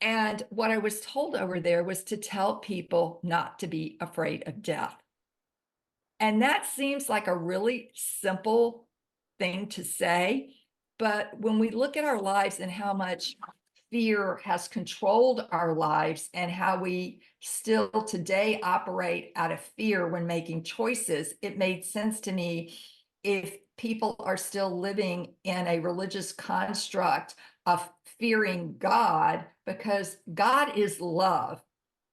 And what I was told over there was to tell people not to be afraid of death. And that seems like a really simple thing to say. But when we look at our lives and how much fear has controlled our lives and how we still today operate out of fear when making choices, it made sense to me if people are still living in a religious construct of fearing God, because God is love.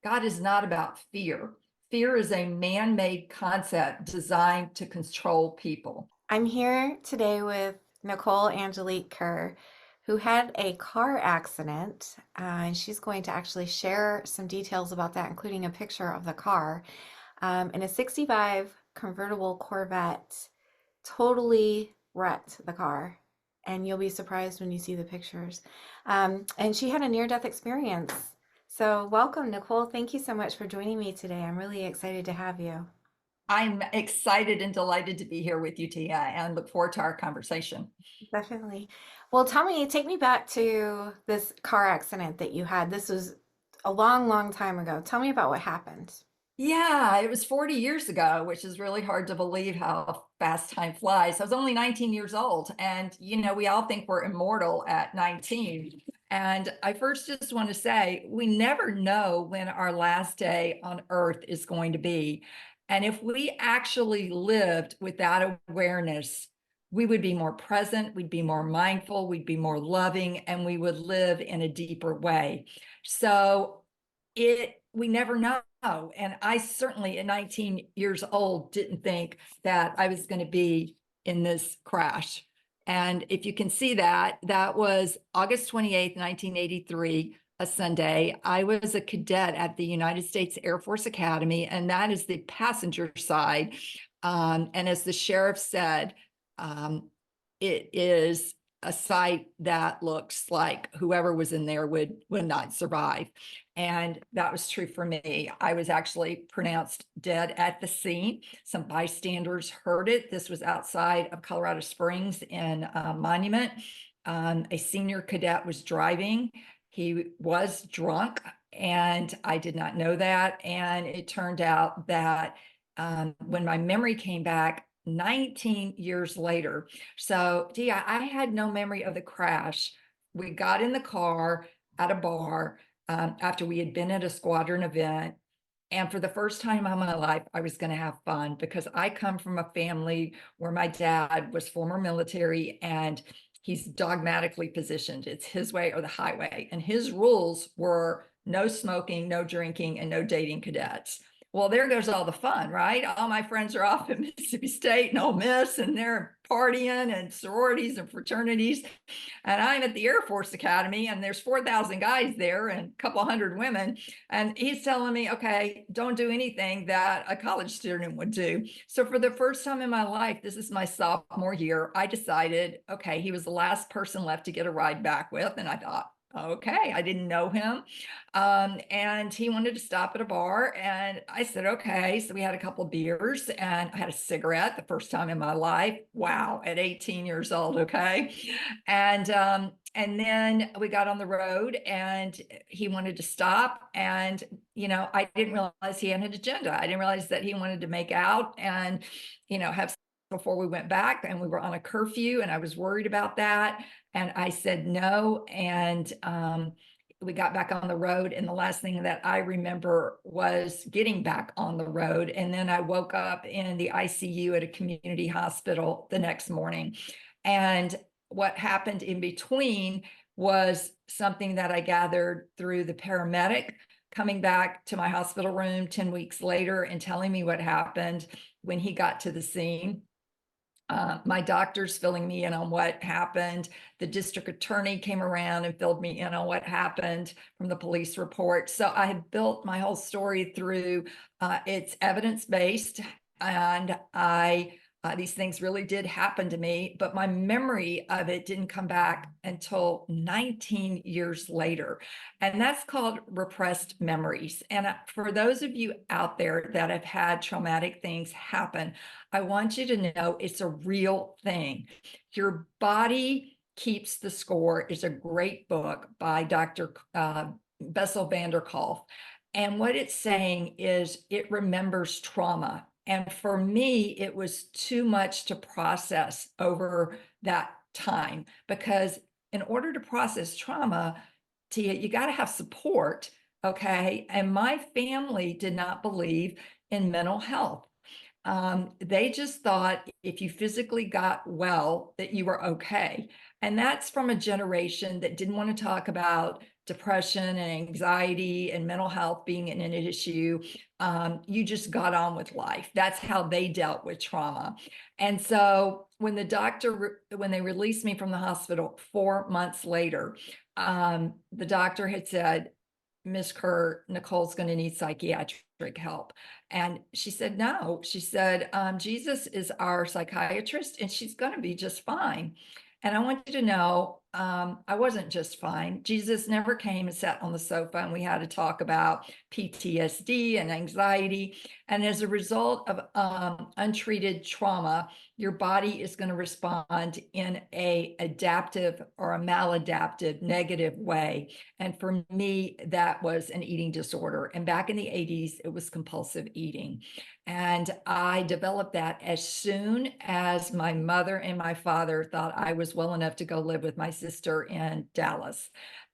God is not about fear. Fear is a man-made concept designed to control people. I'm here today with Nicole Angelique Kerr, who had a car accident, and she's going to actually share some details about that, including a picture of the car. In a 65 convertible Corvette, totally wrecked the car, and you'll be surprised when you see the pictures. And she had a near-death experience. So welcome, Nicole. Thank you so much for joining me today. I'm really excited to have you. I'm excited and delighted to be here with you, Tia, and look forward to our conversation. Definitely. Well, tell me, take me back to this car accident that you had. This was a long, long time ago. Tell me about what happened. Yeah, it was 40 years ago, which is really hard to believe how fast time flies. I was only 19 years old, and we all think we're immortal at 19. And I first just want to say, we never know when our last day on earth is going to be. And if we actually lived with that awareness, we would be more present, we'd be more mindful, we'd be more loving, and we would live in a deeper way. So we never know. And I certainly at 19 years old didn't think that I was going to be in this crash. And if you can see that, that was August 28th, 1983, a Sunday. I was a cadet at the United States Air Force Academy, and that is the passenger side. And as the sheriff said, it is a sight that looks like whoever was in there would not survive. And that was true for me. I was actually pronounced dead at the scene. Some bystanders heard it. This was outside of Colorado Springs in Monument. A senior cadet was driving. He was drunk, and I did not know that. And it turned out that when my memory came back 19 years later. So, Dia, I had no memory of the crash. We got in the car at a bar after we had been at a squadron event. And for the first time in my life, I was going to have fun because I come from a family where my dad was former military and he's dogmatically positioned. It's his way or the highway. And his rules were no smoking, no drinking, and no dating cadets. Well, there goes all the fun, right? All my friends are off at Mississippi State and Ole Miss, and they're partying and sororities and fraternities. And I'm at the Air Force Academy, and there's 4,000 guys there and a couple hundred women. And he's telling me, okay, don't do anything that a college student would do. So for the first time in my life, this is my sophomore year, I decided, okay, he was the last person left to get a ride back with. And I thought, okay, I didn't know him. And he wanted to stop at a bar. And I said, okay. So we had a couple of beers and I had a cigarette the first time in my life. Wow, at 18 years old. Okay. And then we got on the road and he wanted to stop. And, I didn't realize he had an agenda. I didn't realize that he wanted to make out and, have before we went back, and we were on a curfew and I was worried about that. And I said no. And we got back on the road. And the last thing that I remember was getting back on the road. And then I woke up in the ICU at a community hospital the next morning. And what happened in between was something that I gathered through the paramedic coming back to my hospital room 10 weeks later and telling me what happened when he got to the scene. My doctors filling me in on what happened. The district attorney came around and filled me in on what happened from the police report. So I have built my whole story through it's evidence-based, and these things really did happen to me, but my memory of it didn't come back until 19 years later. And that's called repressed memories. And for those of you out there that have had traumatic things happen, I want you to know it's a real thing. Your body keeps the score is a great book by Dr. Bessel van der Kolk. And what it's saying is it remembers trauma. And for me, it was too much to process over that time, because in order to process trauma, Tia, you got to have support. Okay. And my family did not believe in mental health. They just thought if you physically got well, that you were okay. And that's from a generation that didn't want to talk about depression and anxiety and mental health being an issue. You just got on with life. That's how they dealt with trauma. And so when when they released me from the hospital 4 months later, the doctor had said, Miss Kerr, Nicole's going to need psychiatric help. And she said, no. She said, Jesus is our psychiatrist and she's going to be just fine. And I want you to know, I wasn't just fine. Jesus never came and sat on the sofa and we had to talk about PTSD and anxiety. And as a result of untreated trauma, your body is going to respond in a adaptive or a maladaptive negative way. And for me, that was an eating disorder. And back in the 80s, it was compulsive eating. And I developed that as soon as my mother and my father thought I was well enough to go live with my sister in Dallas.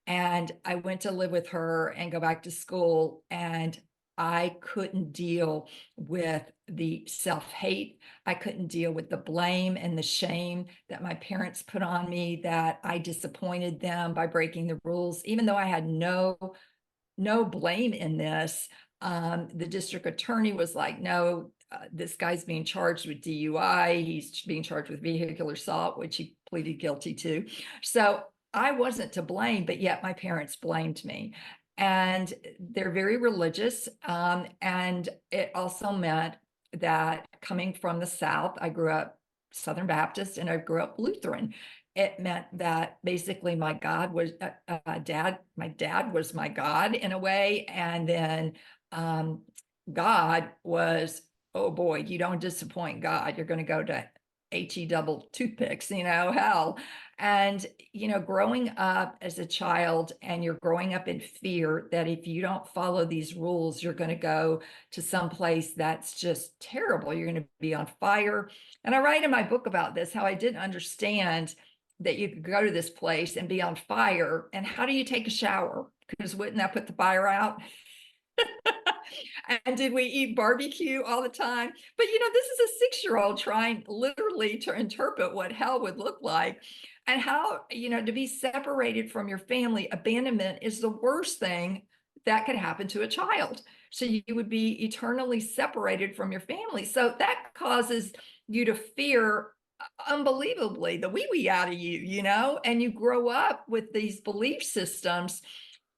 And I went to live with her and go back to school. And I couldn't deal with the self-hate. I couldn't deal with the blame and the shame that my parents put on me, that I disappointed them by breaking the rules, even though I had no blame in this. The district attorney was like, no, this guy's being charged with DUI. He's being charged with vehicular assault, which he pleaded guilty to. So I wasn't to blame, but yet my parents blamed me. And they're very religious. And it also meant that coming from the South, I grew up Southern Baptist and I grew up Lutheran. It meant that basically my God was my dad was my God in a way. And then God was, oh boy, you don't disappoint God. You're going to go to HE double toothpicks, hell. And, growing up as a child and you're growing up in fear that if you don't follow these rules, you're going to go to some place that's just terrible. You're going to be on fire. And I write in my book about this, how I didn't understand that you could go to this place and be on fire. And how do you take a shower? Because wouldn't that put the fire out? And did we eat barbecue all the time? But this is a 6-year-old trying literally to interpret what hell would look like, and how, to be separated from your family. Abandonment is the worst thing that could happen to a child. So you would be eternally separated from your family. So that causes you to fear unbelievably the wee out of you, and you grow up with these belief systems.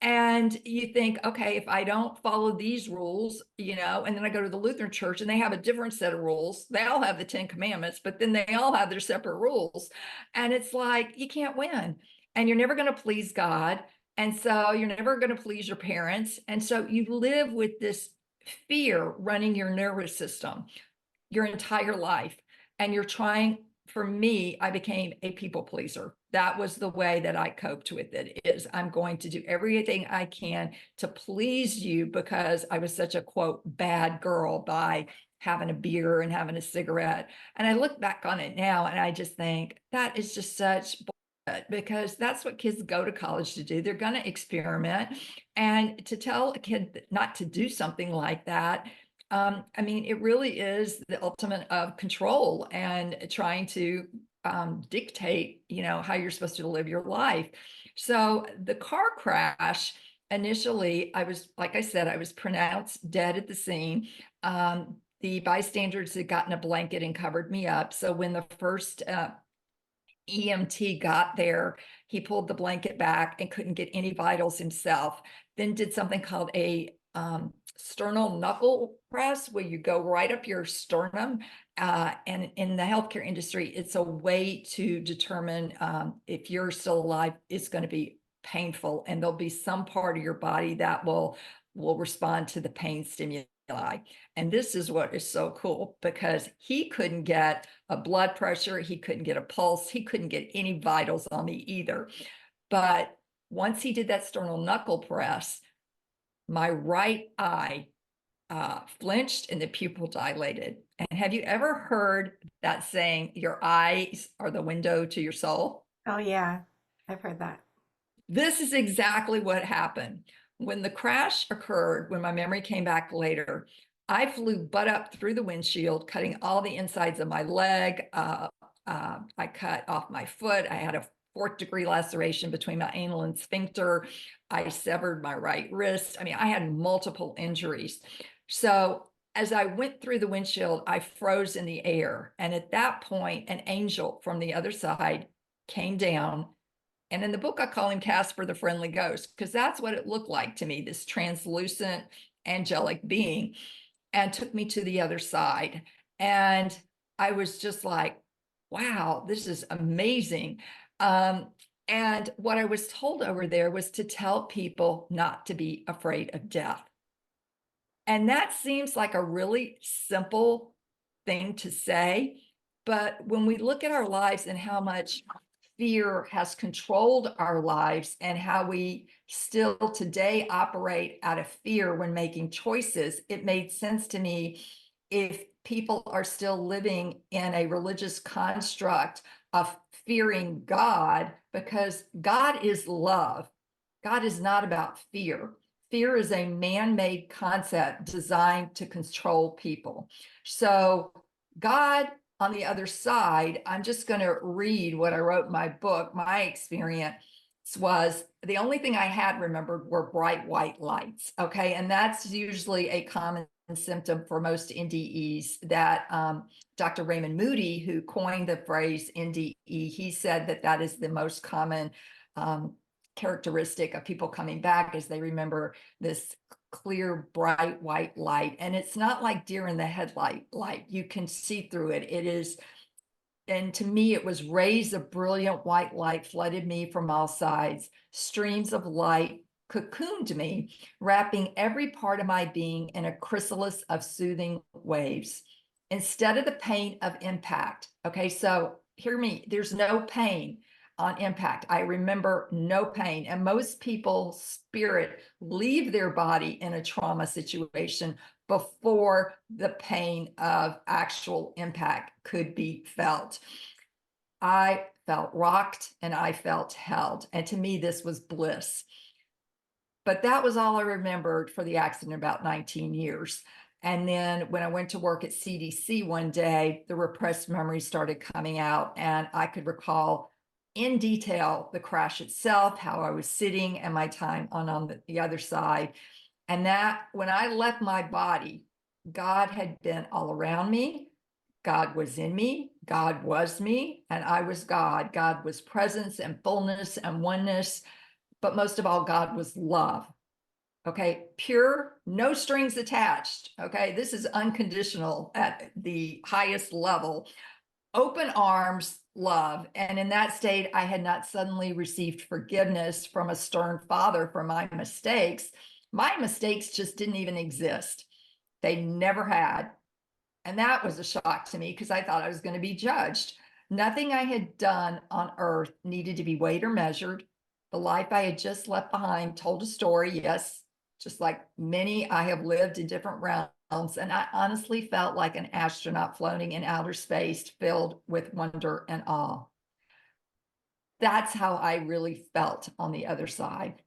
And you think, okay, if I don't follow these rules, and then I go to the Lutheran church and they have a different set of rules. They all have the 10 commandments, but then they all have their separate rules. And it's like, you can't win and you're never going to please God. And so you're never going to please your parents. And so you live with this fear running your nervous system your entire life. And you're trying, for me, I became a people pleaser. That was the way that I coped with it, is I'm going to do everything I can to please you, because I was such a quote bad girl by having a beer and having a cigarette. And I look back on it now and I just think that is just such bullshit, because that's what kids go to college to do. They're going to experiment. And to tell a kid not to do something like that, it really is the ultimate of control and trying to dictate, how you're supposed to live your life. So the car crash, initially, like I said, I was pronounced dead at the scene. The bystanders had gotten a blanket and covered me up. So when the first EMT got there, he pulled the blanket back and couldn't get any vitals himself. Then did something called a sternal knuckle press, where you go right up your sternum. And in the healthcare industry, it's a way to determine if you're still alive. It's going to be painful, and there'll be some part of your body that will respond to the pain stimuli. And this is what is so cool, because he couldn't get a blood pressure, he couldn't get a pulse, he couldn't get any vitals on me either. But Once he did that sternal knuckle press, my right eye flinched and the pupil dilated. And have you ever heard that saying, your eyes are the window to your soul? Oh, yeah, I've heard that. This is exactly what happened. When the crash occurred, when my memory came back later, I flew butt up through the windshield, cutting all the insides of my leg. I cut off my foot. I had a fourth-degree laceration between my anal and sphincter. I severed my right wrist. I mean, I had multiple injuries. So as I went through the windshield, I froze in the air. And at that point, an angel from the other side came down. And in the book, I call him Casper the Friendly Ghost, because that's what it looked like to me, this translucent angelic being, and took me to the other side. And I was just like, wow, this is amazing. And what I was told over there was to tell people not to be afraid of death. And that seems like a really simple thing to say. But when we look at our lives and how much fear has controlled our lives and how we still today operate out of fear when making choices, it made sense to me if people are still living in a religious construct of fearing God, because God is love. God is not about fear. Fear is a man-made concept designed to control people. So God, on the other side, I'm just going to read what I wrote in my book. My experience was the only thing I had remembered were bright white lights. Okay. And that's usually a common symptom for most NDEs that Dr. Raymond Moody, who coined the phrase NDE, he said that that is the most common characteristic of people coming back as they remember this clear, bright white light. And it's not like deer in the headlight light. You can see through it. It is, and to me, it was rays of brilliant white light flooded me from all sides. Streams of light cocooned me, wrapping every part of my being in a chrysalis of soothing waves. Instead of the pain of impact, okay, so hear me, there's no pain on impact. I remember no pain. And most people's spirit leave their body in a trauma situation before the pain of actual impact could be felt. I felt rocked and I felt held. And to me, this was bliss. But that was all I remembered for the accident, about 19 years. And then when I went to work at CDC one day, the repressed memories started coming out, and I could recall in detail the crash itself, how I was sitting, and my time on the other side. And that when I left my body, God had been all around me. God was in me. God was me, and I was God. God was presence and fullness and oneness. But most of all, God was love. Okay, pure, no strings attached. Okay, this is unconditional at the highest level. Open arms love. And in that state, I had not suddenly received forgiveness from a stern father for my mistakes. My mistakes just didn't even exist. They never had. And that was a shock to me because I thought I was going to be judged. Nothing I had done on earth needed to be weighed or measured. The life I had just left behind told a story, yes, just like many I have lived in different realms. And I honestly felt like an astronaut floating in outer space, filled with wonder and awe. That's how I really felt on the other side.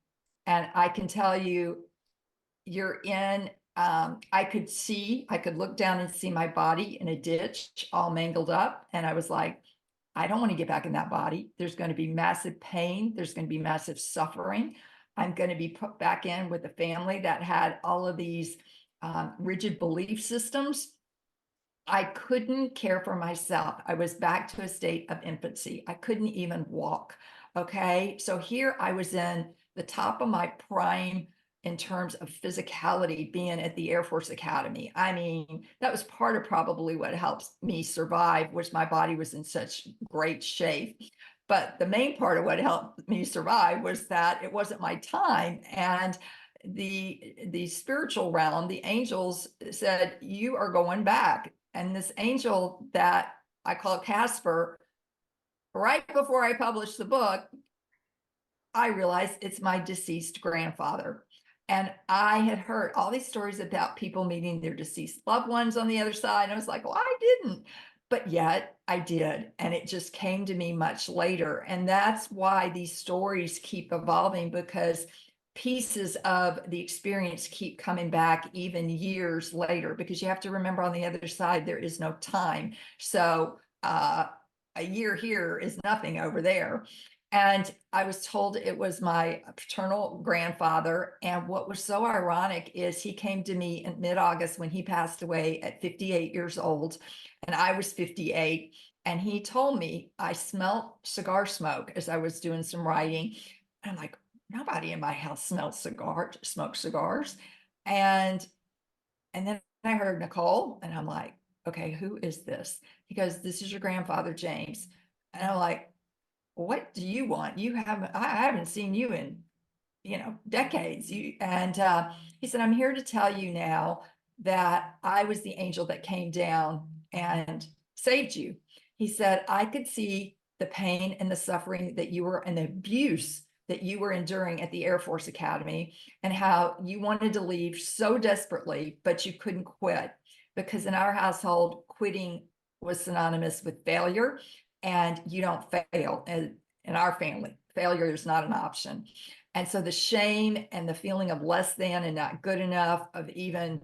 And I can tell you, you're in, I could look down and see my body in a ditch, all mangled up. And I was like, I don't want to get back in that body. There's going to be massive pain. There's going to be massive suffering. I'm going to be put back in with a family that had all of these rigid belief systems. I couldn't care for myself. I was back to a state of infancy. I couldn't even walk. Okay. So here I was in the top of my prime in terms of physicality, being at the Air Force Academy. I mean, that was part of probably what helped me survive, which my body was in such great shape. But the main part of what helped me survive was that it wasn't my time. And the spiritual realm, the angels said, you are going back. And this angel that I call Casper, right before I published the book, I realized it's my deceased grandfather. And I had heard all these stories about people meeting their deceased loved ones on the other side. And I was like, well, I didn't. But yet I did. And it just came to me much later. And that's why these stories keep evolving, because pieces of the experience keep coming back even years later, because you have to remember on the other side, there is no time. So a year here is nothing over there. And I was told it was my paternal grandfather. And what was so ironic is he came to me in mid-August when he passed away at 58 years old, and I was 58. And he told me I smelled cigar smoke as I was doing some writing. And I'm like, nobody in my house smokes cigars. And then I heard Nicole, and I'm like, okay, who is this? He goes, this is your grandfather, James. And I'm like, what do you want? I haven't seen you in, decades. He said, I'm here to tell you now that I was the angel that came down and saved you. He said, I could see the pain and the suffering that you were and the abuse that you were enduring at the Air Force Academy, and how you wanted to leave so desperately, but you couldn't quit, because in our household, quitting was synonymous with failure, and you don't fail. And in our family, failure is not an option. And so the shame and the feeling of less than and not good enough, of even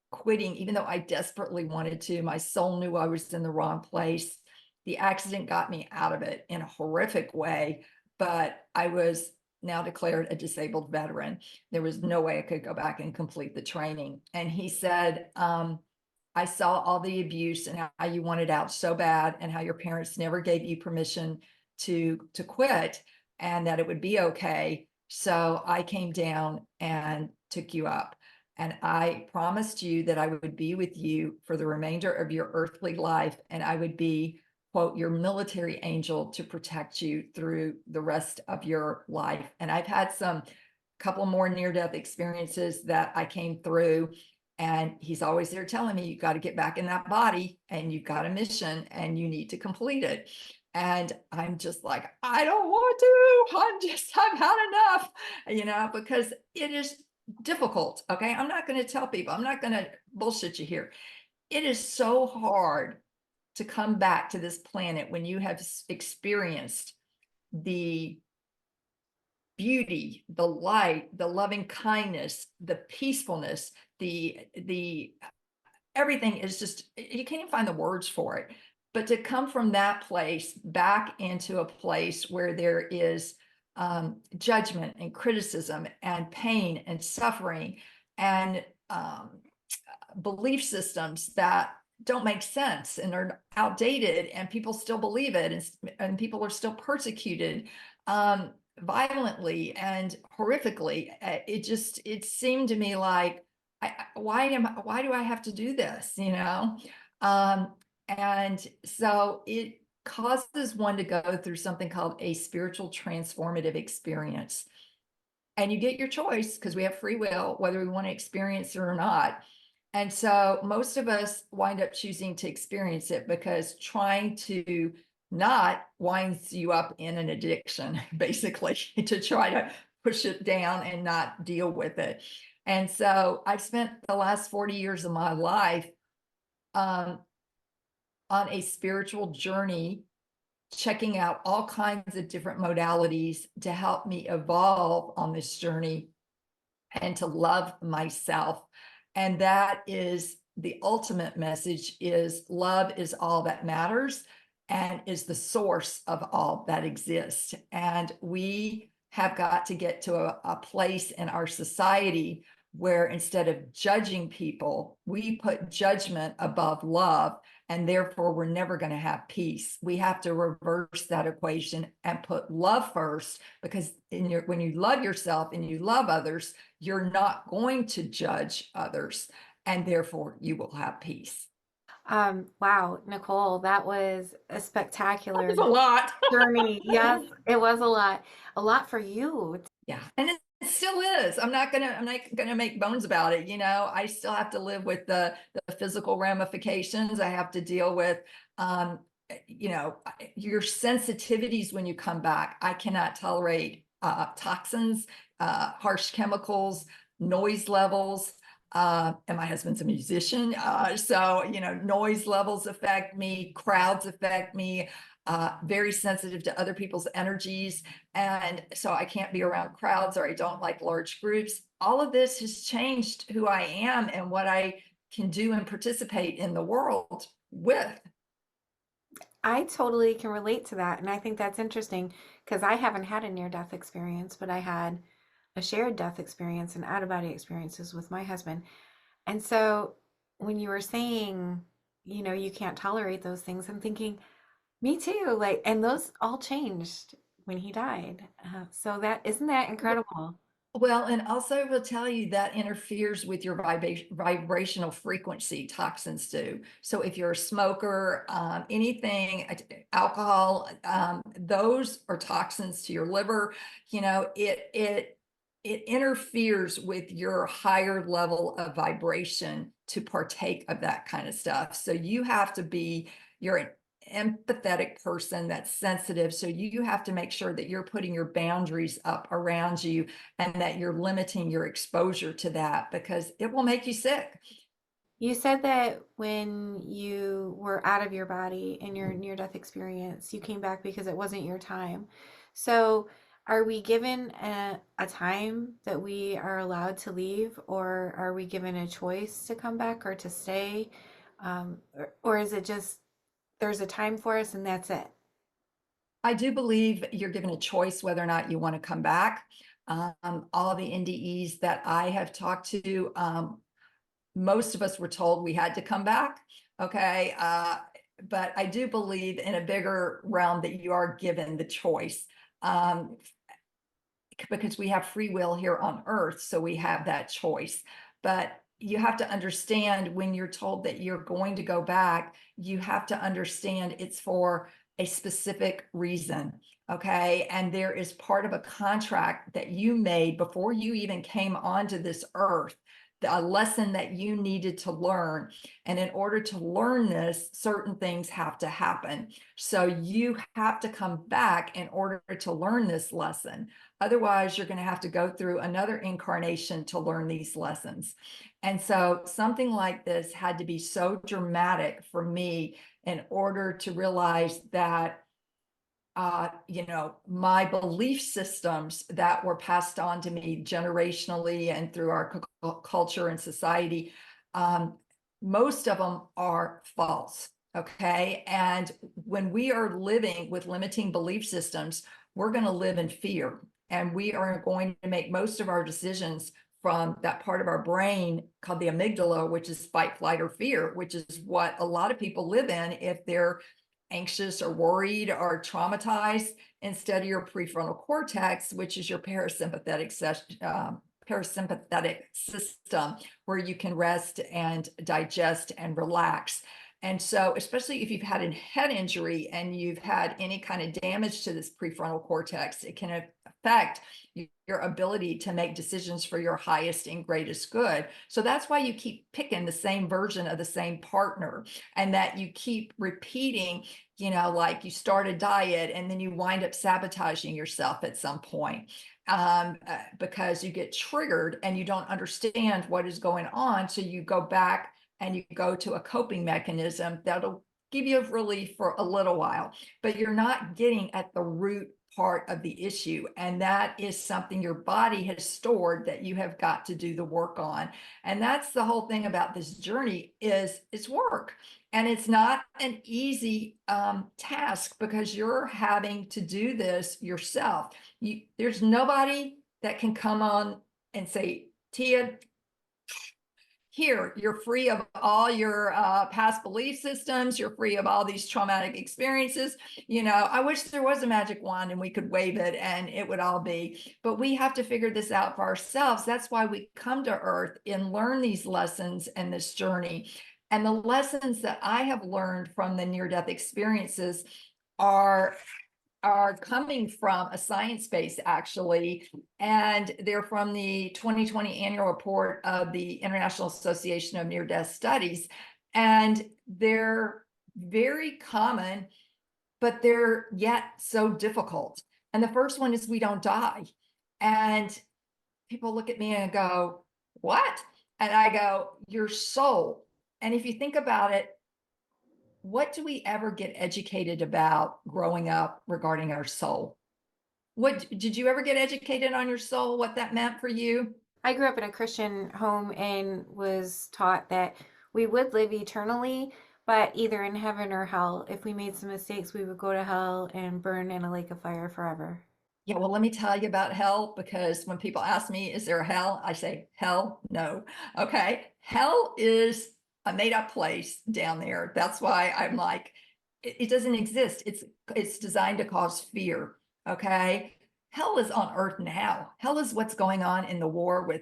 quitting, even though I desperately wanted to, my soul knew I was in the wrong place. The accident got me out of it in a horrific way, but I was now declared a disabled veteran. There was no way I could go back and complete the training. And he said, I saw all the abuse and how you wanted out so bad, and how your parents never gave you permission to quit, and that it would be okay. So I came down and took you up. And I promised you that I would be with you for the remainder of your earthly life. And I would be, quote, your military angel to protect you through the rest of your life. And I've had some couple more near-death experiences that I came through. And he's always there telling me, you got to get back in that body, and you've got a mission and you need to complete it. And I'm just like, I don't want to. I've had enough, because it is difficult. Okay. I'm not going to tell people, I'm not going to bullshit you here. It is so hard to come back to this planet when you have experienced the beauty, the light, the loving kindness, the peacefulness, the everything is just, you can't even find the words for it. But to come from that place back into a place where there is judgment and criticism and pain and suffering and belief systems that don't make sense and are outdated, and people still believe it, and people are still persecuted violently and horrifically. It seemed to me like, why do I have to do this? And so it causes one to go through something called a spiritual transformative experience. And you get your choice, because we have free will, whether we want to experience it or not. And so most of us wind up choosing to experience it, because trying to not winds you up in an addiction, basically, to try to push it down and not deal with it. And so I've spent the last 40 years of my life on a spiritual journey, checking out all kinds of different modalities to help me evolve on this journey and to love myself. And that is the ultimate message: is love is all that matters and is the source of all that exists. And we have got to get to a place in our society where, instead of judging people, we put judgment above love, and therefore we're never going to have peace. We have to reverse that equation and put love first, because when you love yourself and you love others, you're not going to judge others, and therefore you will have peace. Wow, Nicole, that was a spectacular That's a lot. journey. Yes, it was a lot for you. Yeah. And it still is. I'm not gonna make bones about it. I still have to live with the physical ramifications. I have to deal with your sensitivities when you come back. I cannot tolerate toxins, harsh chemicals, noise levels. And my husband's a musician. So, noise levels affect me, crowds affect me, very sensitive to other people's energies. And so I can't be around crowds, or I don't like large groups. All of this has changed who I am and what I can do and participate in the world with. I totally can relate to that. And I think that's interesting because I haven't had a near death experience, but I had a shared death experience and out of body experiences with my husband. And so when you were saying, you can't tolerate those things, I'm thinking, me too. Like, and those all changed when he died. So that isn't that incredible? Well, and also will tell you that interferes with your vibrational frequency, toxins do. So if you're a smoker, anything, alcohol, those are toxins to your liver. It interferes with your higher level of vibration to partake of that kind of stuff. So you have to be, you're an empathetic person that's sensitive. So you have to make sure that you're putting your boundaries up around you and that you're limiting your exposure to that, because it will make you sick. You said that when you were out of your body in your near-death experience, you came back because it wasn't your time. So, are we given a time that we are allowed to leave, or are we given a choice to come back or to stay? Or is it just there's a time for us and that's it? I do believe you're given a choice whether or not you want to come back. All the NDEs that I have talked to, most of us were told we had to come back. Okay. But I do believe in a bigger realm that you are given the choice. Because we have free will here on earth, so we have that choice. But you have to understand, when you're told that you're going to go back, you have to understand it's for a specific reason. Okay. And there is part of a contract that you made before you even came onto this earth, a lesson that you needed to learn. And in order to learn this, certain things have to happen. So you have to come back in order to learn this lesson. Otherwise, you're going to have to go through another incarnation to learn these lessons. And so something like this had to be so dramatic for me in order to realize that my belief systems that were passed on to me generationally and through our culture and society, most of them are false. Okay. And when we are living with limiting belief systems, we're going to live in fear, and we are going to make most of our decisions from that part of our brain called the amygdala, which is fight, flight, or fear, which is what a lot of people live in if they're anxious or worried or traumatized, instead of your prefrontal cortex, which is your parasympathetic system, where you can rest and digest and relax. And so, especially if you've had a head injury and you've had any kind of damage to this prefrontal cortex, it can affect your ability to make decisions for your highest and greatest good. So that's why you keep picking the same version of the same partner, and that you keep repeating, like you start a diet and then you wind up sabotaging yourself at some point, because you get triggered and you don't understand what is going on. So you go back and you go to a coping mechanism that'll give you relief for a little while, but you're not getting at the root part of the issue. And that is something your body has stored that you have got to do the work on. And that's the whole thing about this journey, is it's work. And it's not an easy task, because you're having to do this yourself. There's nobody that can come on and say, Tia, here, you're free of all your past belief systems. You're free of all these traumatic experiences. I wish there was a magic wand and we could wave it and it would all be, but we have to figure this out for ourselves. That's why we come to Earth and learn these lessons and this journey. And the lessons that I have learned from the near-death experiences are coming from a science base, actually, and they're from the 2020 annual report of the International Association of Near-Death Studies. And they're very common, but they're yet so difficult. And the first one is we don't die. And people look at me and go, what? And I go, your soul. And if you think about it, what do we ever get educated about growing up regarding our soul? What did you ever get educated on your soul, what that meant for you? I grew up in a Christian home and was taught that we would live eternally, but either in heaven or hell. If we made some mistakes, we would go to hell and burn in a lake of fire forever. Yeah, well, let me tell you about hell, because when people ask me, is there a hell? I say, hell, no. Okay. Hell is a made up place down there. That's why I'm like, it doesn't exist. It's designed to cause fear. Okay. Hell is on earth now. Hell is what's going on in the war with,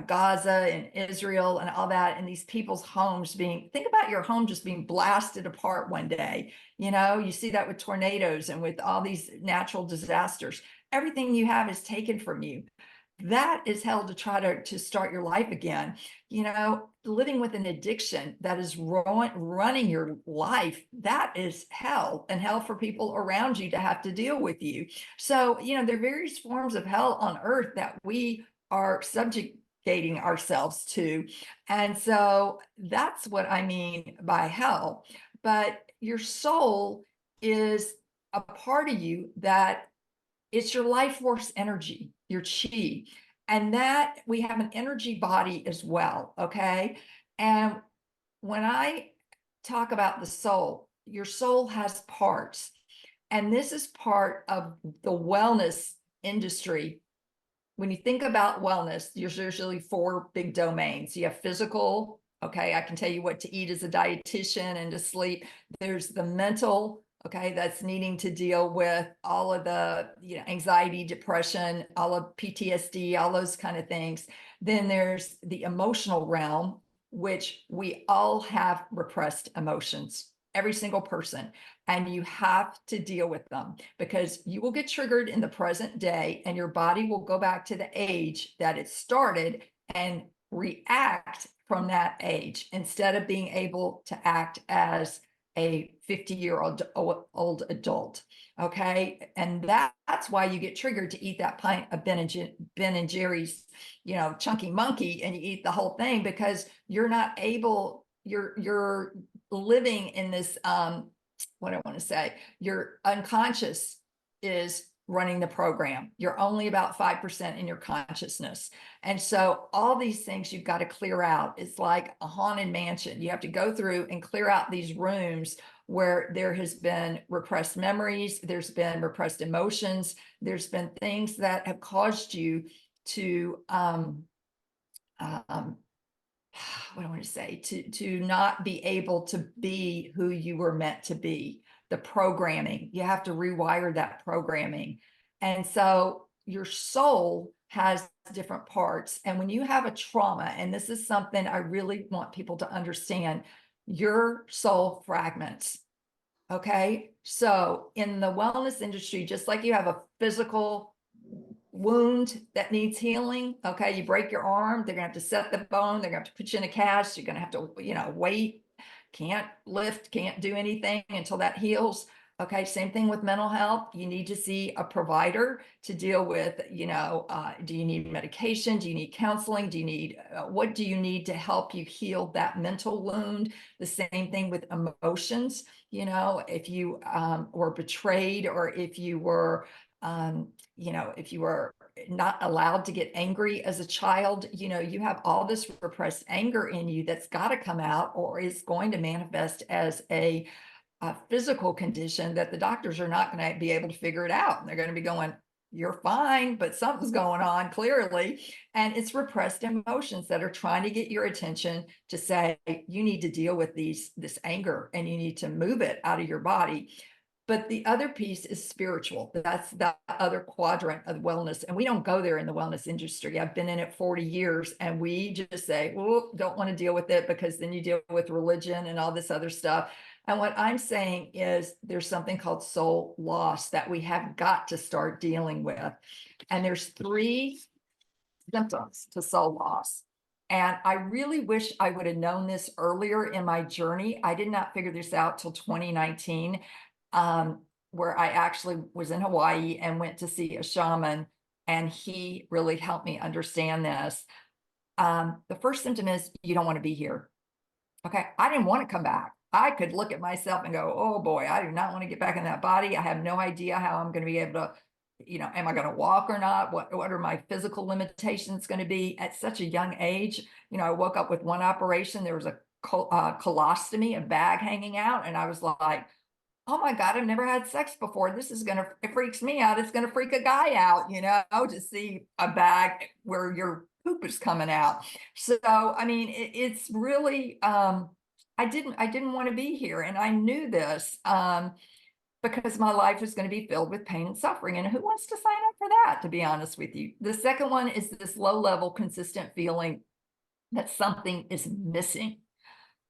Gaza and Israel and all that, and these people's homes think about your home just being blasted apart one day. You see that with tornadoes and with all these natural disasters. Everything you have is taken from you. That is hell, to try to start your life again. Living with an addiction that is running your life, that is hell, and hell for people around you to have to deal with you. So, there are various forms of hell on earth that we are subjugating ourselves to. And so that's what I mean by hell. But your soul is a part of you that it's your life force energy, your chi. And that we have an energy body as well. Okay. And when I talk about the soul, your soul has parts. And this is part of the wellness industry. When you think about wellness, there's usually four big domains. You have physical. Okay, I can tell you what to eat as a dietitian and to sleep. There's the mental. Okay, that's needing to deal with all of the anxiety, depression, all of PTSD, all those kind of things. Then there's the emotional realm, which we all have repressed emotions, every single person. And you have to deal with them, because you will get triggered in the present day and your body will go back to the age that it started and react from that age, instead of being able to act as a 50-year-old adult. Okay. And that's why you get triggered to eat that pint of Ben and Jerry's, chunky monkey, and you eat the whole thing, because you're not able, you're living in this, what I want to say, your unconscious is running the program. You're only about 5% in your consciousness. And so all these things you've got to clear out. It's like a haunted mansion. You have to go through and clear out these rooms where there has been repressed memories, there's been repressed emotions, there's been things that have caused you to what do I want to say, to not be able to be who you were meant to be. The programming, you have to rewire that programming. And so your soul has different parts. And when you have a trauma, and this is something I really want people to understand, your soul fragments. Okay. So in the wellness industry, just like you have a physical wound that needs healing. Okay. You break your arm, they're going to have to set the bone. They're going to have to put you in a cast. You're going to have to, wait, can't lift, can't do anything until that heals. Okay. Same thing with mental health. You need to see a provider to deal with, do you need medication? Do you need counseling? Do you need, what do you need to help you heal that mental wound? The same thing with emotions. If you were betrayed, or if you were, if you were not allowed to get angry as a child, you have all this repressed anger in you that's got to come out, or is going to manifest as a physical condition that the doctors are not going to be able to figure it out. And they're going to be going, you're fine, but something's going on clearly. And it's repressed emotions that are trying to get your attention to say, you need to deal with this anger, and you need to move it out of your body. But the other piece is spiritual. That's the other quadrant of wellness. And we don't go there in the wellness industry. I've been in it 40 years, and we just say, well, don't want to deal with it, because then you deal with religion and all this other stuff. And what I'm saying is there's something called soul loss that we have got to start dealing with. And there's 3 symptoms to soul loss. And I really wish I would have known this earlier in my journey. I did not figure this out till 2019, where I actually was in Hawaii and went to see a shaman and he really helped me understand this. The first symptom is you don't want to be here. Okay. I didn't want to come back. I could look at myself and go, oh boy, I do not want to get back in that body. I have no idea how I'm going to be able to, am I going to walk or not? What are my physical limitations going to be at such a young age? I woke up with one operation. There was a colostomy, a bag hanging out. And I was like, oh my God, I've never had sex before. It freaks me out. It's going to freak a guy out, to see a bag where your poop is coming out. So, I mean, it's really, I didn't want to be here. And I knew this, because my life was going to be filled with pain and suffering. And who wants to sign up for that, to be honest with you? The second one is this low level, consistent feeling that something is missing.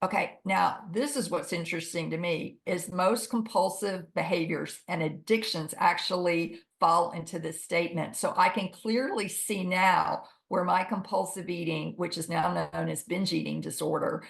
Okay, now this is what's interesting to me is most compulsive behaviors and addictions actually fall into this statement. So I can clearly see now where my compulsive eating, which is now known as binge eating disorder,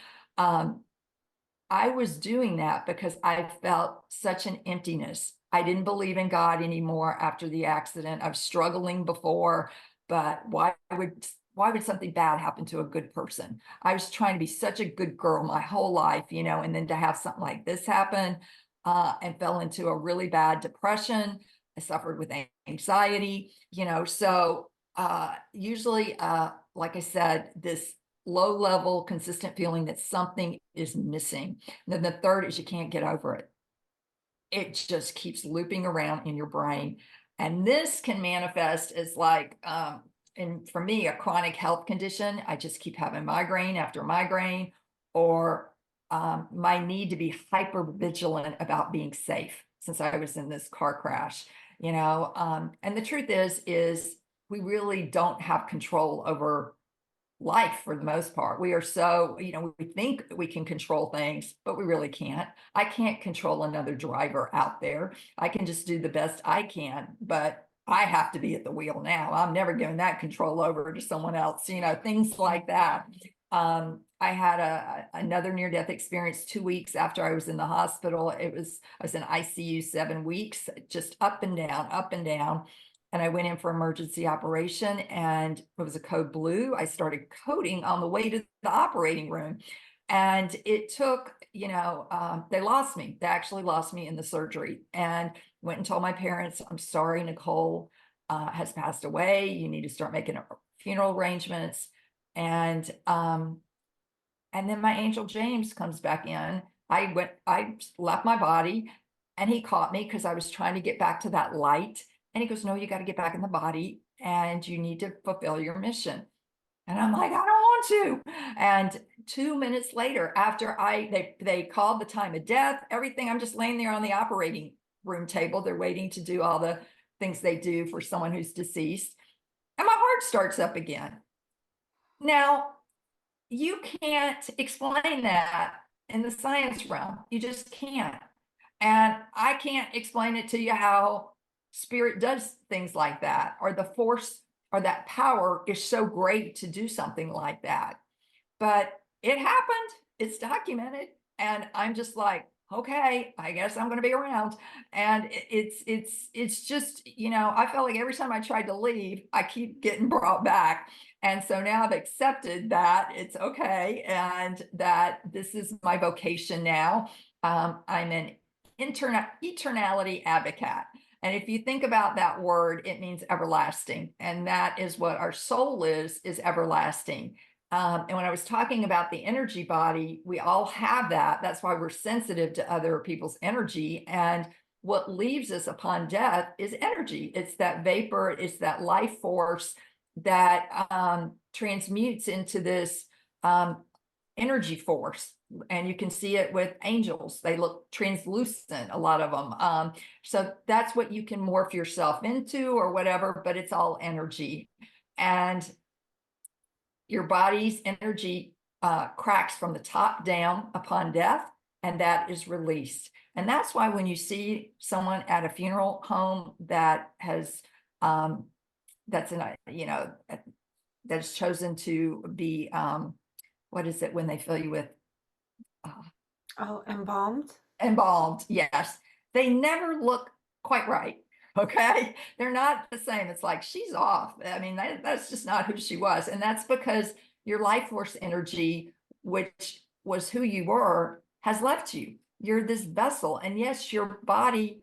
I was doing that because I felt such an emptiness. I didn't believe in God anymore after the accident. I was struggling before, but why would something bad happen to a good person? I was trying to be such a good girl my whole life, and then to have something like this happen, and fell into a really bad depression. I suffered with anxiety, so usually, like I said, this low level, consistent feeling that something is missing. And then the third is you can't get over it. It just keeps looping around in your brain. And this can manifest as like, and for me, a chronic health condition. I just keep having migraine after migraine, or my need to be hyper vigilant about being safe since I was in this car crash, and the truth is we really don't have control over life for the most part. We are so, we think we can control things, but we really can't. I can't control another driver out there. I can just do the best I can, but I have to be at the wheel now. I'm never giving that control over to someone else, things like that. I had another near-death experience 2 weeks after I was in the hospital. I was in ICU 7 weeks, just up and down, up and down. And I went in for emergency operation, and it was a code blue. I started coding on the way to the operating room. And it took, they lost me. They actually lost me in the surgery, and went and told my parents, I'm sorry, Nicole has passed away. You need to start making funeral arrangements. And then my angel James comes back in. I left my body, and he caught me because I was trying to get back to that light. And he goes, no, you got to get back in the body and you need to fulfill your mission. And I'm like, I don't want to. And 2 minutes later, after they called the time of death, everything, I'm just laying there on the operating room table. They're waiting to do all the things they do for someone who's deceased. And my heart starts up again. Now, you can't explain that in the science realm. You just can't. And I can't explain it to you how spirit does things like that, or the force or that power is so great to do something like that. But it happened, it's documented. And I'm just like, okay, I guess I'm going to be around. And it's just, I felt like every time I tried to leave, I keep getting brought back. And so now I've accepted that it's okay, and that this is my vocation now. I'm an eternality advocate. And if you think about that word, it means everlasting. And that is what our soul is everlasting. And when I was talking about the energy body, we all have that. That's why we're sensitive to other people's energy. And what leaves us upon death is energy. It's that vapor, it's that life force that transmutes into this energy force. And you can see it with angels. They look translucent, a lot of them. So that's what you can morph yourself into or whatever, but it's all energy. And your body's energy cracks from the top down upon death, and that is released. And that's why when you see someone at a funeral home that has, that's in a, that's chosen to be, what is it when they fill you with Oh, embalmed? embalmed? Yes, they never look quite right. Okay. They're not the same. It's like she's off. I mean, that's just not who she was. And that's because your life force energy, which was who you were, has left you. You're this vessel. And yes, your body,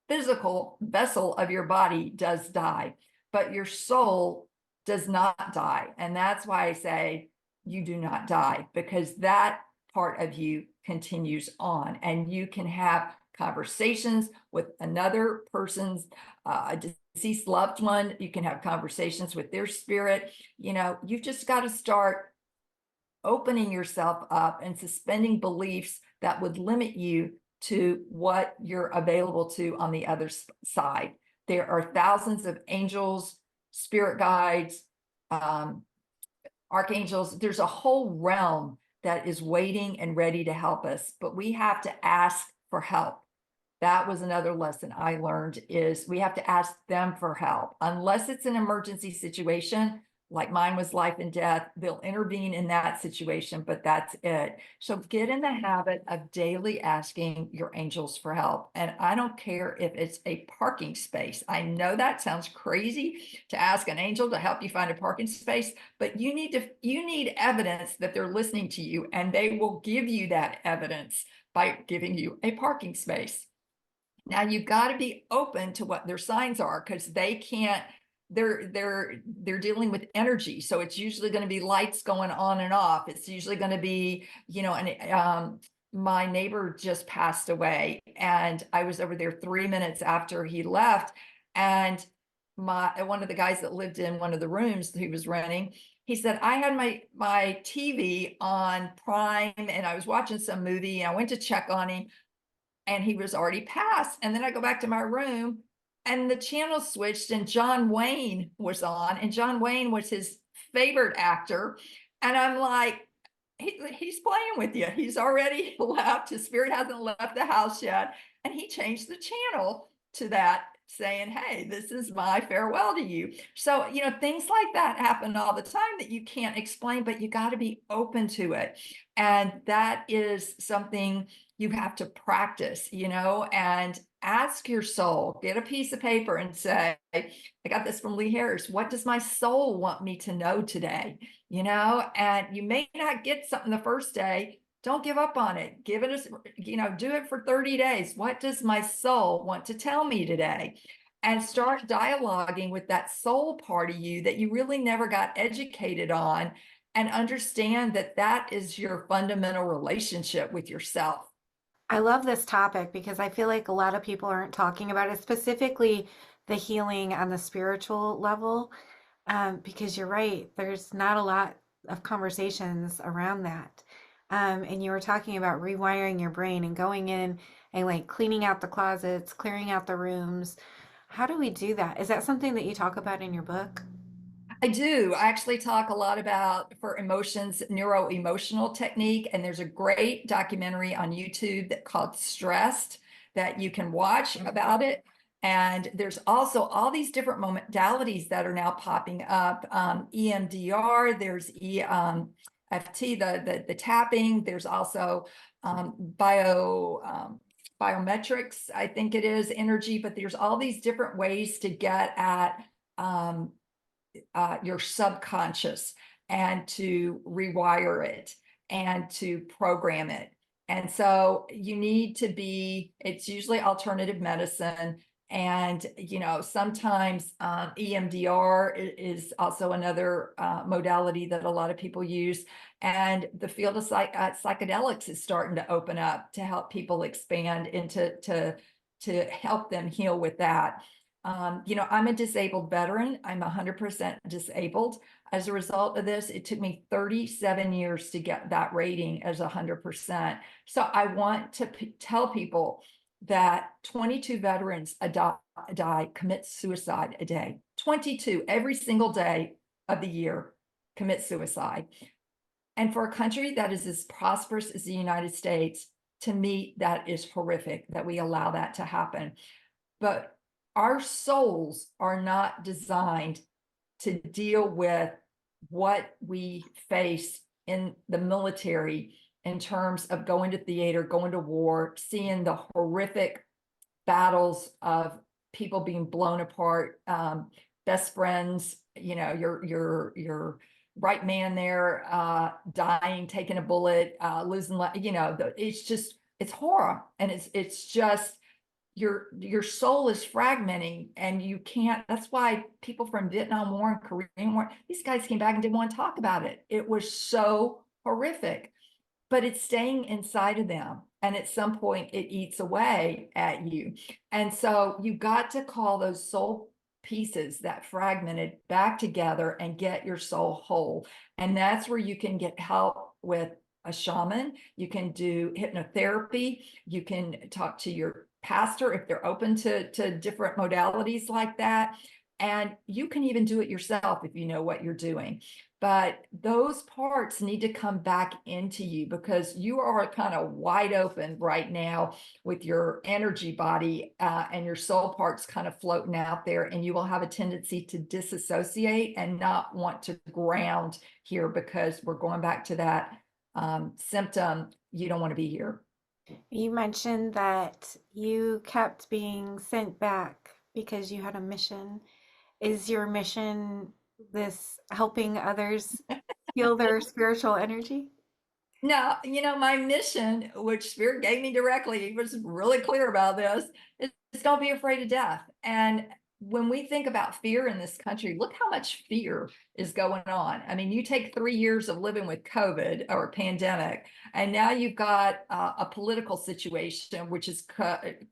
physical vessel of your body does die, but your soul does not die. And that's why I say you do not die, because that part of you continues on, and you can have conversations with another person's deceased loved one. You can have conversations with their spirit. You've just got to start opening yourself up and suspending beliefs that would limit you to what you're available to on the other side. There are thousands of angels, spirit guides, archangels. There's a whole realm that is waiting and ready to help us, but we have to ask for help. That was another lesson I learned, is we have to ask them for help. Unless it's an emergency situation, like mine was life and death, they'll intervene in that situation, but that's it. So get in the habit of daily asking your angels for help. And I don't care if it's a parking space. I know that sounds crazy to ask an angel to help you find a parking space, but you need evidence that they're listening to you, and they will give you that evidence by giving you a parking space. Now you've got to be open to what their signs are, because they can't, they're dealing with energy. So it's usually going to be lights going on and off. It's usually going to be, my neighbor just passed away, and I was over there 3 minutes after he left. And one of the guys that lived in one of the rooms he was renting, he said, I had my TV on Prime and I was watching some movie, and I went to check on him, and he was already passed. And then I go back to my room, and the channel switched, and John Wayne was on, and John Wayne was his favorite actor. And I'm like, he's playing with you. He's already left. His spirit hasn't left the house yet. And he changed the channel to that, saying, hey, this is my farewell to you. So, things like that happen all the time that you can't explain, but you got to be open to it. And that is something you have to practice, and ask your soul. Get a piece of paper and say, I got this from Lee Harris. What does my soul want me to know today? And you may not get something the first day. Don't give up on it. Give it do it for 30 days. What does my soul want to tell me today? And start dialoguing with that soul part of you that you really never got educated on, and understand that that is your fundamental relationship with yourself. I love this topic because I feel like a lot of people aren't talking about it, specifically the healing on the spiritual level. Because you're right, there's not a lot of conversations around that. And you were talking about rewiring your brain and going in and like cleaning out the closets, clearing out the rooms. How do we do that? Is that something that you talk about in your book? I do. I actually talk a lot about, for emotions, neuro-emotional technique. And there's a great documentary on YouTube that called Stressed that you can watch about it. And there's also all these different modalities that are now popping up. EMDR, there's EFT, the tapping. There's also biometrics, I think it is, energy. But there's all these different ways to get at your subconscious, and to rewire it and to program it. And so you need to be, it's usually alternative medicine. And, sometimes EMDR is also another modality that a lot of people use. And the field of psychedelics is starting to open up to help people expand into to help them heal with that. I'm a disabled veteran. I'm 100% disabled. As a result of this, it took me 37 years to get that rating as 100%. So I want to tell people that 22 veterans commit suicide a day. 22 every single day of the year commit suicide. And for a country that is as prosperous as the United States, to me, that is horrific that we allow that to happen. But our souls are not designed to deal with what we face in the military, in terms of going to theater, going to war, seeing the horrific battles of people being blown apart, best friends, your right man there, dying, taking a bullet, losing, it's horror. And it's just, your soul is fragmenting, and you can't. That's why people from Vietnam War and Korean War, these guys came back and didn't want to talk about it. It was so horrific, but it's staying inside of them. And at some point it eats away at you. And so you got to call those soul pieces that fragmented back together and get your soul whole. And that's where you can get help with a shaman. You can do hypnotherapy. You can talk to your pastor if they're open to different modalities like that. And you can even do it yourself if you know what you're doing. But those parts need to come back into you, because you are kind of wide open right now with your energy body, and your soul parts kind of floating out there, and you will have a tendency to disassociate and not want to ground here, because we're going back to that symptom. You don't want to be here. You mentioned that you kept being sent back because you had a mission. Is your mission this helping others heal their spiritual energy? Now, my mission, which Spirit gave me directly, he was really clear about this, is don't be afraid of death. And when we think about fear in this country, look how much fear is going on. I mean, you take 3 years of living with COVID or a pandemic, and now you've got a political situation, which is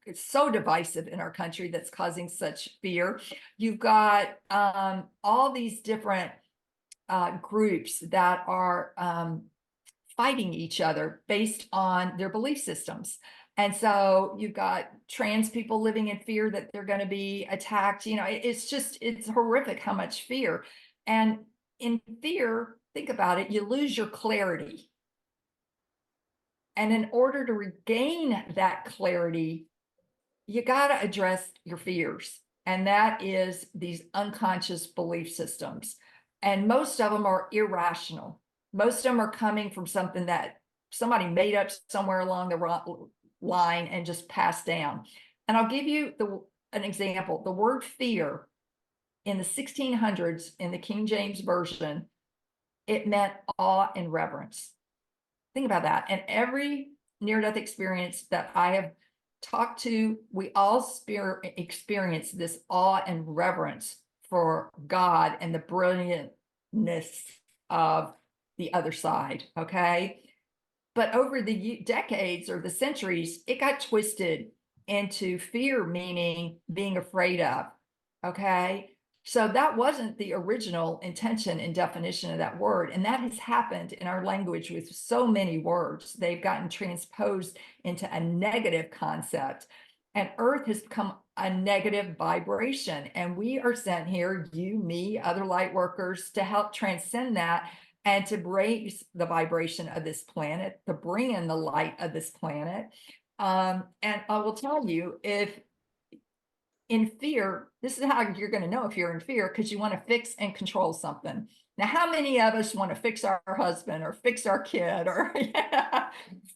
it's so divisive in our country, that's causing such fear. You've got all these different groups that are fighting each other based on their belief systems. And so you've got trans people living in fear that they're going to be attacked. It's horrific how much fear. And in fear, think about it, you lose your clarity. And in order to regain that clarity, you got to address your fears. And that is these unconscious belief systems. And most of them are irrational. Most of them are coming from something that somebody made up somewhere along the line and just passed down. And I'll give you an example. The word fear in the 1600s in the King James Version, it meant awe and reverence. Think about that. And every near-death experience that I have talked to, we all experience this awe and reverence for God and the brilliantness of the other side. Okay. But over the decades or the centuries, it got twisted into fear, meaning being afraid of. Okay. So that wasn't the original intention and definition of that word. And that has happened in our language with so many words. They've gotten transposed into a negative concept. And earth has become a negative vibration. And we are sent here, you, me, other light workers, to help transcend that and to raise the vibration of this planet, to bring in the light of this planet. And I will tell you, if in fear, this is how you're going to know if you're in fear, because you want to fix and control something. Now, how many of us want to fix our husband or fix our kid or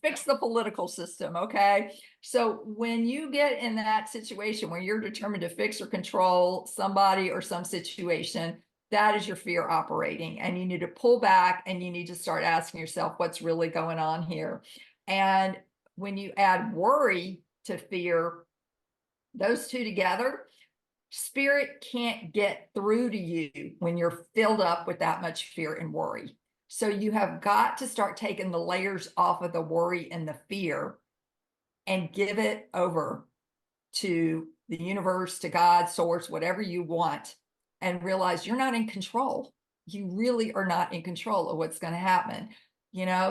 fix the political system? Okay. So when you get in that situation where you're determined to fix or control somebody or some situation, that is your fear operating. And you need to pull back and you need to start asking yourself what's really going on here. And when you add worry to fear, those two together, spirit can't get through to you when you're filled up with that much fear and worry. So you have got to start taking the layers off of the worry and the fear and give it over to the universe, to God, source, whatever you want, and realize you're not in control. You really are not in control of what's going to happen.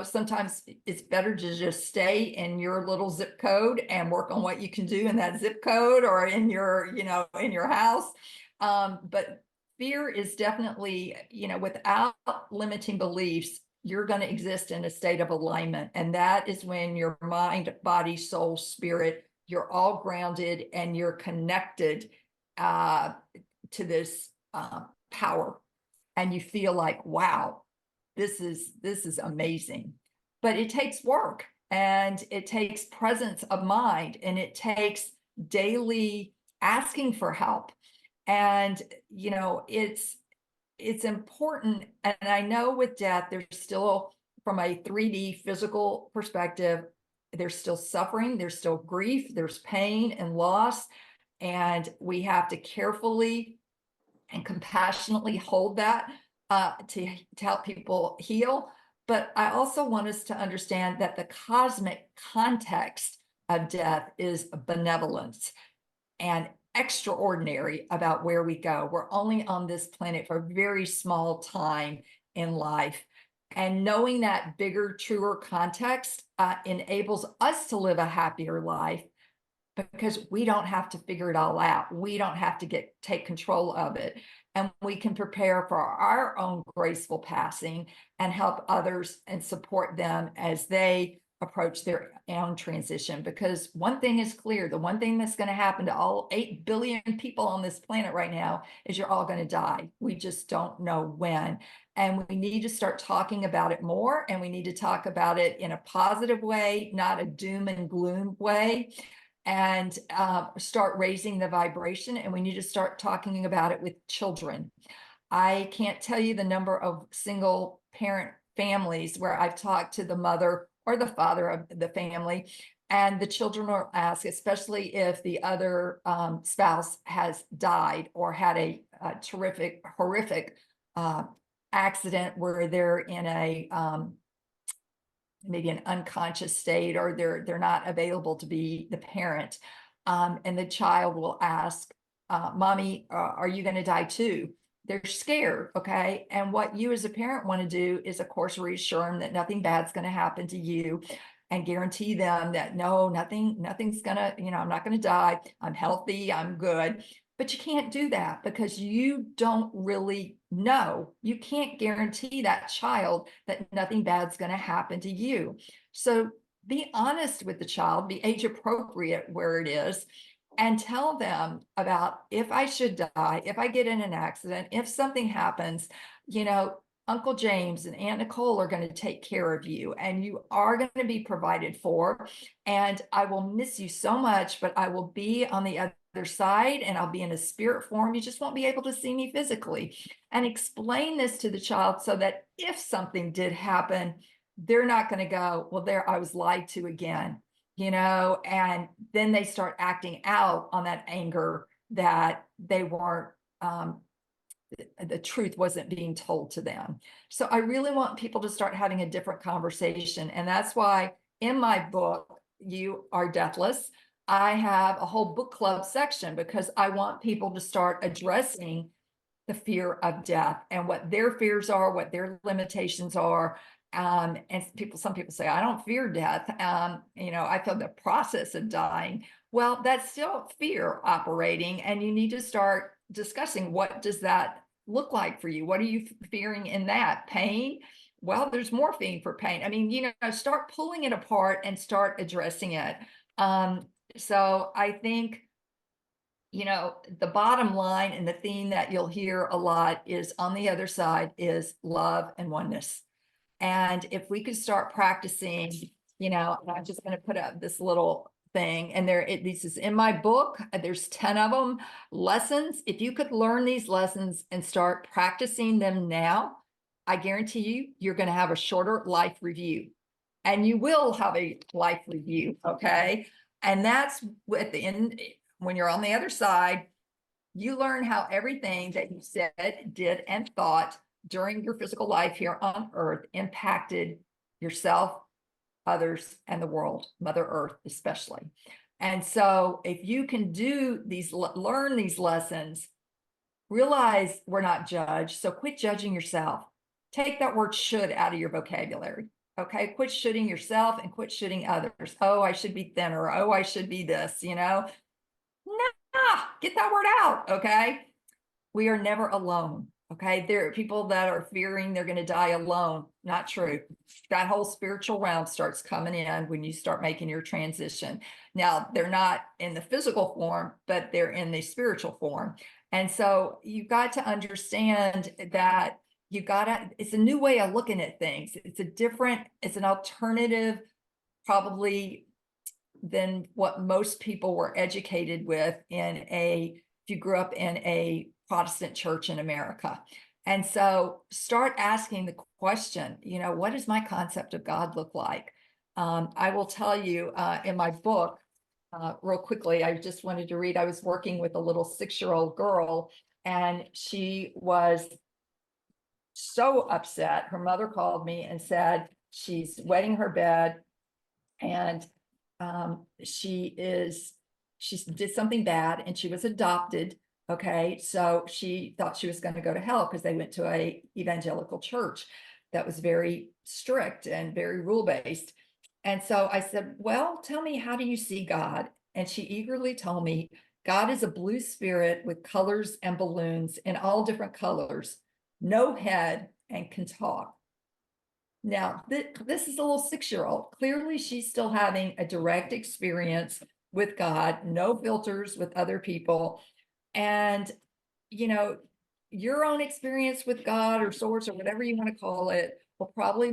Sometimes it's better to just stay in your little zip code and work on what you can do in that zip code or in your, in your house. But fear is definitely, without limiting beliefs, you're going to exist in a state of alignment. And that is when your mind, body, soul, spirit, you're all grounded and you're connected to this power. And you feel like, wow, this is amazing. But it takes work, and it takes presence of mind, and it takes daily asking for help. And, it's important. And I know with death, there's still, from a 3D physical perspective, there's still suffering, there's still grief, there's pain and loss. And we have to carefully and compassionately hold that to help people heal. But I also want us to understand that the cosmic context of death is benevolence and extraordinary about where we go. We're only on this planet for a very small time in life. And knowing that bigger, truer context enables us to live a happier life, because we don't have to figure it all out. We don't have to take control of it. And we can prepare for our own graceful passing and help others and support them as they approach their own transition. Because one thing is clear, the one thing that's going to happen to all 8 billion people on this planet right now is you're all going to die. We just don't know when. And we need to start talking about it more. And we need to talk about it in a positive way, not a doom and gloom way, and start raising the vibration. And we need to start talking about it with children. I can't tell you the number of single parent families where I've talked to the mother or the father of the family, and the children will ask, especially if the other spouse has died or had a terrific, horrific accident where they're in a maybe an unconscious state, or they're not available to be the parent. And the child will ask, Mommy, are you going to die too? They're scared. Okay. And what you as a parent want to do is, of course, reassure them that nothing bad's going to happen to you, and guarantee them that no, nothing's gonna, I'm not going to die. I'm healthy. I'm good. But you can't do that because you don't really know. You can't guarantee that child that nothing bad's going to happen to you. So be honest with the child, be age appropriate where it is, and tell them about, if I should die, if I get in an accident, if something happens, Uncle James and Aunt Nicole are going to take care of you, and you are going to be provided for. And I will miss you so much, but I will be on the other side, and I'll be in a spirit form. You just won't be able to see me physically. And explain this to the child so that if something did happen, they're not going to go, well, there, I was lied to again, and then they start acting out on that anger that they weren't, the truth wasn't being told to them. So I really want people to start having a different conversation. And that's why in my book, You Are Deathless, I have a whole book club section, because I want people to start addressing the fear of death and what their fears are, what their limitations are. And some people say, I don't fear death. I feel the process of dying. Well, that's still fear operating. And you need to start discussing, what does that look like for you? What are you fearing in that? Pain? Well, there's morphine for pain. I mean, start pulling it apart and start addressing it. So I think, the bottom line and the theme that you'll hear a lot is, on the other side is love and oneness. And if we could start practicing, I'm just going to put up this little thing, and this is in my book. There's 10 of them, lessons. If you could learn these lessons and start practicing them now, I guarantee you're going to have a shorter life review, and you will have a life review. Okay. And that's at the end, when you're on the other side, you learn how everything that you said, did, and thought during your physical life here on Earth impacted yourself, others, and the world, Mother Earth especially. And so if you can learn these lessons, realize we're not judged. So quit judging yourself. Take that word should out of your vocabulary. Okay. Quit shoulding yourself and quit shoulding others. Oh, I should be thinner. Oh, I should be this, Nah, get that word out. Okay. We are never alone. Okay. There are people that are fearing they're going to die alone. Not true. That whole spiritual realm starts coming in when you start making your transition. Now, they're not in the physical form, but they're in the spiritual form. And so you've got to understand that it's a new way of looking at things. It's an alternative, probably than what most people were educated with if you grew up in a Protestant church in America. And so start asking the question, what does my concept of God look like? I will tell you in my book, real quickly, I just wanted to read, I was working with a little 6-year-old girl, and she was so upset. Her mother called me and said she's wetting her bed, and she did something bad, and she was adopted. Okay, so she thought she was going to go to hell because they went to a evangelical church that was very strict and very rule based. And so I said, well, tell me, how do you see God? And she eagerly told me, God is a blue spirit with colors and balloons in all different colors, no head, and can talk. Now, this is a little 6-year-old. Clearly, she's still having a direct experience with God, no filters with other people. And, you know, your own experience with God or source or whatever you want to call it will probably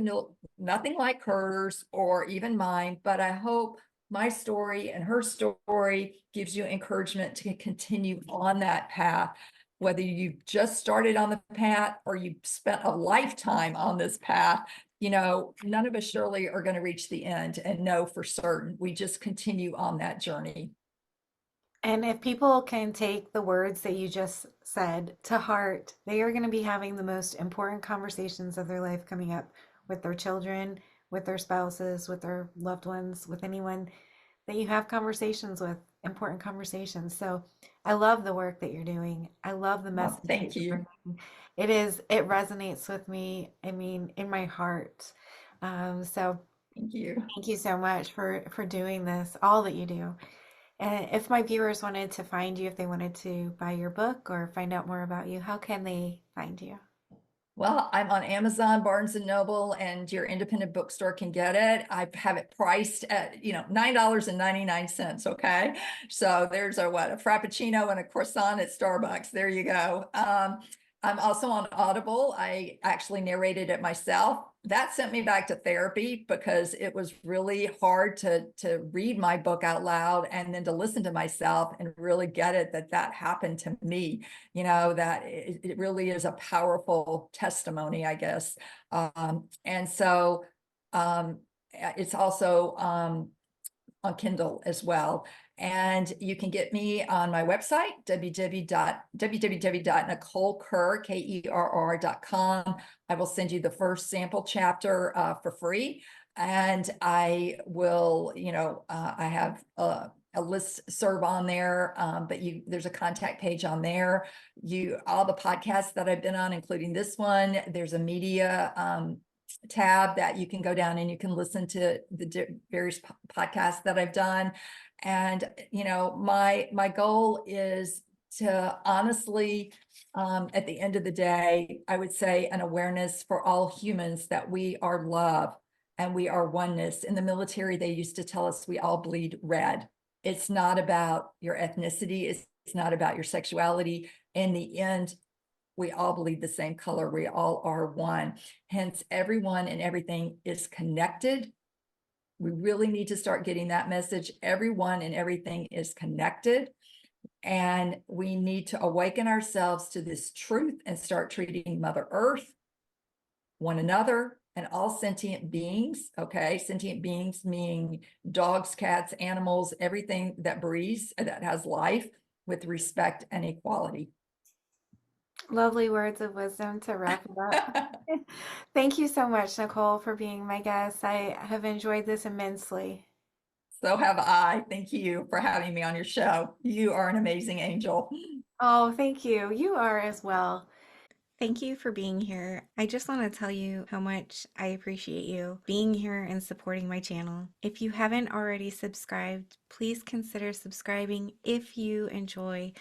nothing like hers or even mine. But I hope my story and her story gives you encouragement to continue on that path. Whether you've just started on the path or you've spent a lifetime on this path, none of us surely are going to reach the end and know for certain. We just continue on that journey. And if people can take the words that you just said to heart, they are going to be having the most important conversations of their life coming up with their children, with their spouses, with their loved ones, with anyone that you have conversations with, important conversations. So I love the work that you're doing. I love the Well, message that thank you're you. bringing. It resonates with me. I mean, in my heart. So Thank you. thank you so much for doing this, all that you do. And if my viewers wanted to find you, if they wanted to buy your book or find out more about you, how can they find you? Well, I'm on Amazon, Barnes and Noble, and your independent bookstore can get it. I have it priced at, $9.99. Okay. So there's a Frappuccino and a croissant at Starbucks. There you go. I'm also on Audible. I actually narrated it myself. That sent me back to therapy because it was really hard to read my book out loud and then to listen to myself and really get it that happened to me. That it really is a powerful testimony, I guess. And so it's also on Kindle as well. And you can get me on my website, www.nicolekerr.com. I will send you the first sample chapter for free. And I will, I have a list serve on there, but there's a contact page on there. All the podcasts that I've been on, including this one, there's a media tab that you can go down and you can listen to the various podcasts that I've done. And my goal is to honestly, at the end of the day, I would say an awareness for all humans that we are love and we are oneness. In the military, they used to tell us we all bleed red. It's not about your ethnicity. It's not about your sexuality. In the end, we all bleed the same color. We all are one. Hence, everyone and everything is connected. We really need to start getting that message. Everyone and everything is connected. And we need to awaken ourselves to this truth and start treating Mother Earth, one another, and all sentient beings. Okay. Sentient beings meaning dogs, cats, animals, everything that breathes, that has life, with respect and equality. Lovely words of wisdom to wrap it up. Thank you so much, Nicole, for being my guest. I have enjoyed this immensely. So have I. Thank you for having me on your show. You are an amazing angel. Oh, thank you. You are as well. Thank you for being here. I just want to tell you how much I appreciate you being here and supporting my channel. If you haven't already subscribed, please consider subscribing if you enjoy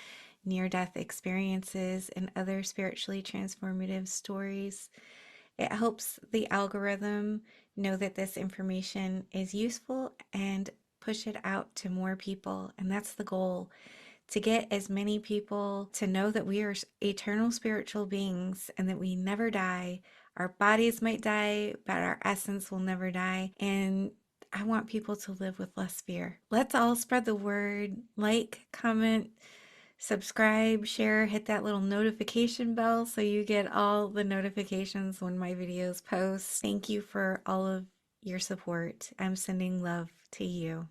near-death experiences and other spiritually transformative stories. It helps the algorithm know that this information is useful and push it out to more people. And that's the goal, to get as many people to know that we are eternal spiritual beings and that we never die. Our bodies might die, but our essence will never die. And I want people to live with less fear. Let's all spread the word. Like, comment, subscribe, share, hit that little notification bell so you get all the notifications when my videos post. Thank you for all of your support. I'm sending love to you.